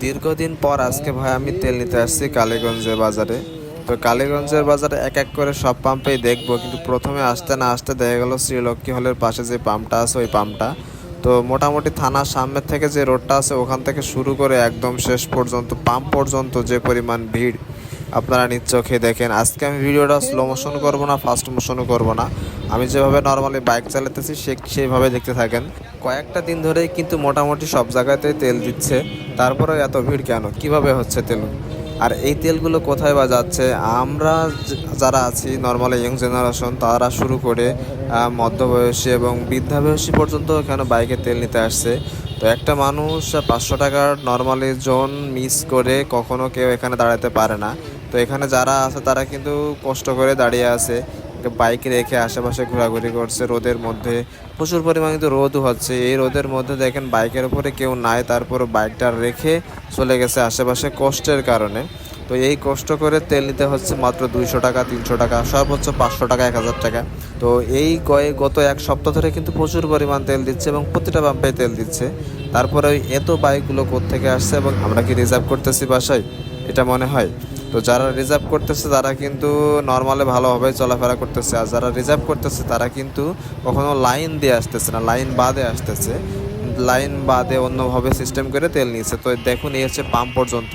দীর্ঘদিন পর আজকে ভাই আমি তেল নিতে আসছি কালীগঞ্জের বাজারে। তো কালীগঞ্জের বাজারে এক এক করে সব পাম্পেই দেখবো, কিন্তু প্রথমে আসতে না আসতে দেখা গেল শ্রীলক্ষ্মী হলের পাশে যে পাম্পটা আছে ওই পাম্পটা। তো মোটামুটি থানার সামনের থেকে যে রোডটা আছে ওখান থেকে শুরু করে একদম শেষ পর্যন্ত পাম্প পর্যন্ত যে পরিমাণ ভিড় আপনারা নিজ চোখে দেখেন। আজকে আমি ভিডিওটা স্লো মোশন করবো না, ফাস্ট মোশনও করবো না, আমি যেভাবে নর্মালি বাইক চালাতেছি সেইভাবে দেখতে থাকেন। কয়েকটা দিন ধরেই কিন্তু মোটামুটি সব জায়গাতে তেল দিচ্ছে, তারপরেও এত ভিড় কেন, কিভাবে হচ্ছে তেল? আর এই তেলগুলো কোথায় বা যাচ্ছে? আমরা যারা আছি নর্মালি ইয়ং জেনারেশন, তারা শুরু করে মধ্যবয়সী এবং বৃদ্ধাবয়সী পর্যন্ত এখানে বাইকে তেল নিতে আসছে। তো একটা মানুষ 500 টাকার নর্মালি জোন মিস করে কখনো কেউ এখানে দাঁড়াতে পারে না। তো এখানে যারা আছে তারা কিন্তু কষ্ট করে দাঁড়িয়ে আছে, বাইক রেখে আশেপাশে ঘোরাঘুরি করছে রোদের মধ্যে। প্রচুর পরিমাণে কিন্তু রোদও হচ্ছে, এই রোদের মধ্যে দেখেন বাইকের উপরে কেউ নাই, তারপর বাইকটা রেখে চলে গেছে আশেপাশে কষ্টের কারণে। তো এই কষ্ট করে তেল নিতে হচ্ছে মাত্র 200 টাকা, 300 টাকা, সর্বোচ্চ 500 টাকা, 1000 টাকা। তো এই গত এক সপ্তাহ ধরে কিন্তু প্রচুর পরিমাণ তেল দিচ্ছে এবং প্রতিটা পাম্পে তেল দিচ্ছে। তারপরে ওই এত বাইকগুলো কোত্থেকে আসছে এবং আমরা কি রিজার্ভ করতেছি বাসায়, এটা মনে হয়? তো যারা রিজার্ভ করতেছে তারা কিন্তু নর্মালি ভালোভাবে চলাফেরা করতেছে, আর যারা রিজার্ভ করতেছে তারা কিন্তু কখনো লাইন দিয়ে আসতেছে না, লাইন বাদে আসতেছে, লাইন বাদে অন্যভাবে সিস্টেম করে তেল নিচ্ছে। তো দেখুন এই হচ্ছে পাম্প পর্যন্ত